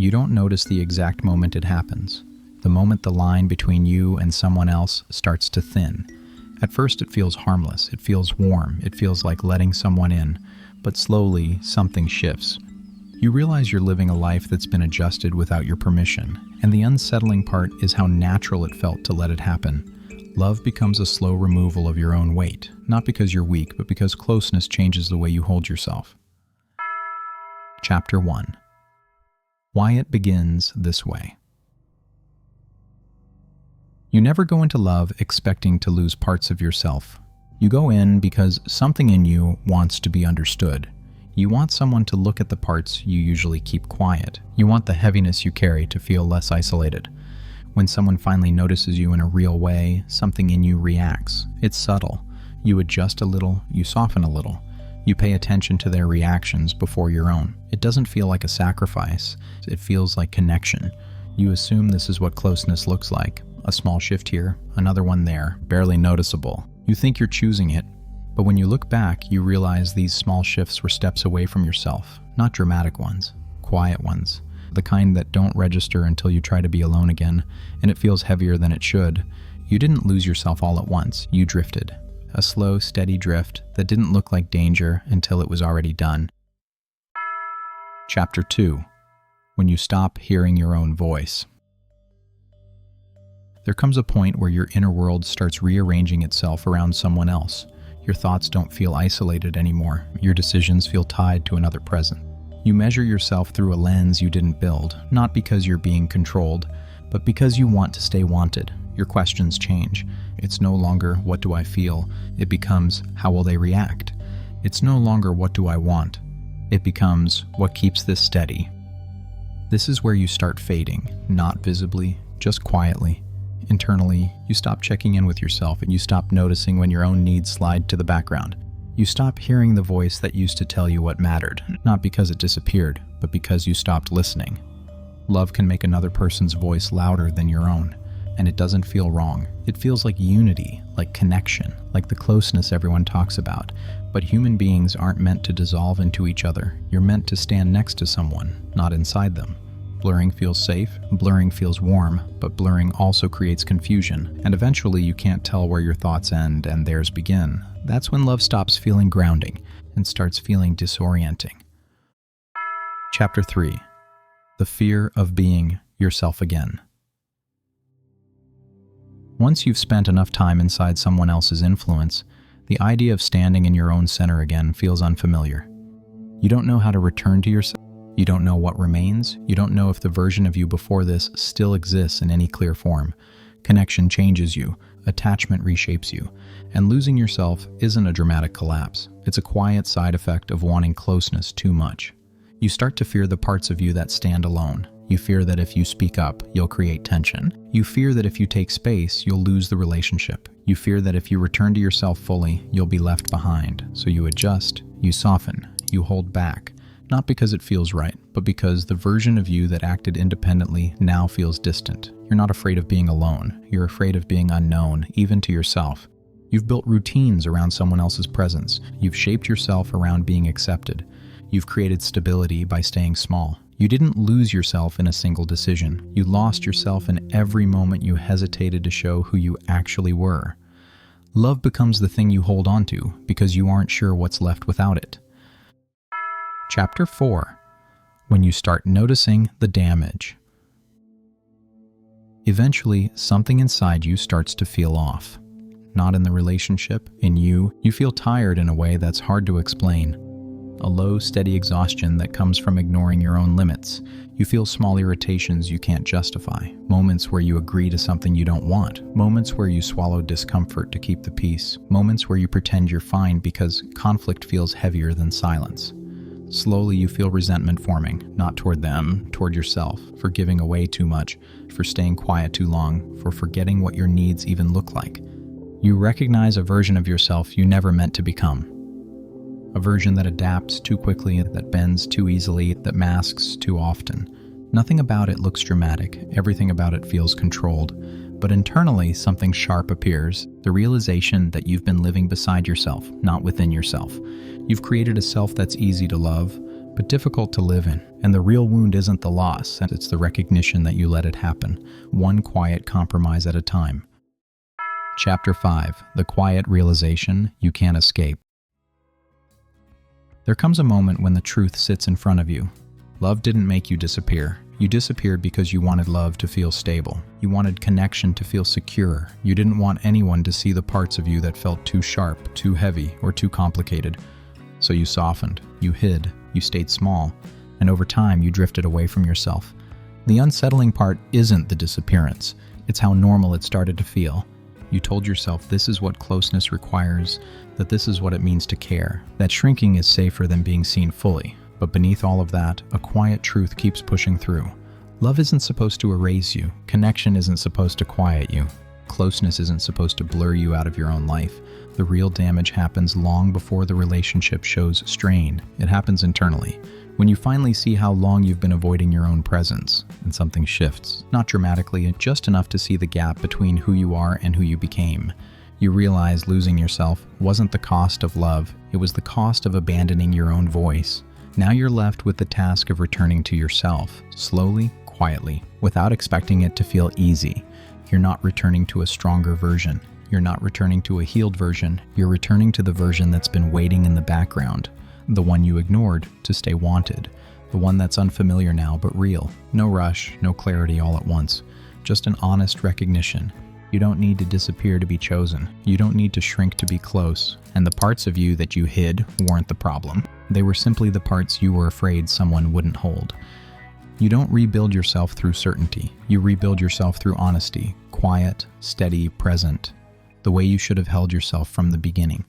You don't notice the exact moment it happens, the moment the line between you and someone else starts to thin. At first it feels harmless, it feels warm, it feels like letting someone in, but slowly something shifts. You realize you're living a life that's been adjusted without your permission, and the unsettling part is how natural it felt to let it happen. Love becomes a slow removal of your own weight, not because you're weak, but because closeness changes the way you hold yourself. Chapter 1. Why it begins this way. You never go into love expecting to lose parts of yourself. You go in because something in you wants to be understood. You want someone to look at the parts you usually keep quiet. You want the heaviness you carry to feel less isolated. When someone finally notices you in a real way, something in you reacts. It's subtle. You adjust a little, you soften a little. You pay attention to their reactions before your own. It doesn't feel like a sacrifice. It feels like connection. You assume this is what closeness looks like. A small shift here, another one there, barely noticeable. You think you're choosing it, but when you look back, you realize these small shifts were steps away from yourself. Not dramatic ones, quiet ones. The kind that don't register until you try to be alone again, and it feels heavier than it should. You didn't lose yourself all at once, you drifted. A slow, steady drift that didn't look like danger until it was already done. Chapter 2. When you stop hearing your own voice. There comes a point where your inner world starts rearranging itself around someone else. Your thoughts don't feel isolated anymore. Your decisions feel tied to another present. You measure yourself through a lens you didn't build, not because you're being controlled, but because you want to stay wanted. Your questions change. It's no longer, what do I feel? It becomes, how will they react? It's no longer, what do I want? It becomes, what keeps this steady? This is where you start fading, not visibly, just quietly. Internally, you stop checking in with yourself and you stop noticing when your own needs slide to the background. You stop hearing the voice that used to tell you what mattered, not because it disappeared, but because you stopped listening. Love can make another person's voice louder than your own, and it doesn't feel wrong. It feels like unity, like connection, like the closeness everyone talks about. But human beings aren't meant to dissolve into each other. You're meant to stand next to someone, not inside them. Blurring feels safe, blurring feels warm, but blurring also creates confusion, and eventually you can't tell where your thoughts end and theirs begin. That's when love stops feeling grounding and starts feeling disorienting. Chapter 3. The fear of being yourself again. Once you've spent enough time inside someone else's influence, the idea of standing in your own center again feels unfamiliar. You don't know how to return to yourself. You don't know what remains. You don't know if the version of you before this still exists in any clear form. Connection changes you, attachment reshapes you, and losing yourself isn't a dramatic collapse. It's a quiet side effect of wanting closeness too much. You start to fear the parts of you that stand alone. You fear that if you speak up, you'll create tension. You fear that if you take space, you'll lose the relationship. You fear that if you return to yourself fully, you'll be left behind. So you adjust, you soften, you hold back. Not because it feels right, but because the version of you that acted independently now feels distant. You're not afraid of being alone. You're afraid of being unknown, even to yourself. You've built routines around someone else's presence. You've shaped yourself around being accepted. You've created stability by staying small. You didn't lose yourself in a single decision. You lost yourself in every moment you hesitated to show who you actually were. Love becomes the thing you hold on to because you aren't sure what's left without it. Chapter 4. When you start noticing the damage. Eventually, something inside you starts to feel off. Not in the relationship, in you. You feel tired in a way that's hard to explain. A low, steady exhaustion that comes from ignoring your own limits. You feel small irritations you can't justify. Moments where you agree to something you don't want. Moments where you swallow discomfort to keep the peace. Moments where you pretend you're fine because conflict feels heavier than silence. Slowly you feel resentment forming, not toward them, toward yourself, for giving away too much, for staying quiet too long, for forgetting what your needs even look like. You recognize a version of yourself you never meant to become. A version that adapts too quickly, that bends too easily, that masks too often. Nothing about it looks dramatic, everything about it feels controlled. But internally, something sharp appears, the realization that you've been living beside yourself, not within yourself. You've created a self that's easy to love, but difficult to live in. And the real wound isn't the loss, it's the recognition that you let it happen, one quiet compromise at a time. Chapter 5. The Quiet Realization You Can't Escape. There comes a moment when the truth sits in front of you. Love didn't make you disappear. You disappeared because you wanted love to feel stable. You wanted connection to feel secure. You didn't want anyone to see the parts of you that felt too sharp, too heavy, or too complicated. So you softened, you hid, you stayed small, and over time you drifted away from yourself. The unsettling part isn't the disappearance. It's how normal it started to feel. You told yourself this is what closeness requires, that this is what it means to care, that shrinking is safer than being seen fully. But beneath all of that, a quiet truth keeps pushing through. Love isn't supposed to erase you. Connection isn't supposed to quiet you. Closeness isn't supposed to blur you out of your own life. The real damage happens long before the relationship shows strain. It happens internally. When you finally see how long you've been avoiding your own presence, and something shifts, not dramatically, just enough to see the gap between who you are and who you became. You realize losing yourself wasn't the cost of love, it was the cost of abandoning your own voice. Now you're left with the task of returning to yourself, slowly, quietly, without expecting it to feel easy. You're not returning to a stronger version. You're not returning to a healed version. You're returning to the version that's been waiting in the background. The one you ignored to stay wanted. The one that's unfamiliar now but real. No rush, no clarity all at once. Just an honest recognition. You don't need to disappear to be chosen. You don't need to shrink to be close. And the parts of you that you hid weren't the problem. They were simply the parts you were afraid someone wouldn't hold. You don't rebuild yourself through certainty. You rebuild yourself through honesty, quiet, steady, present. The way you should have held yourself from the beginning.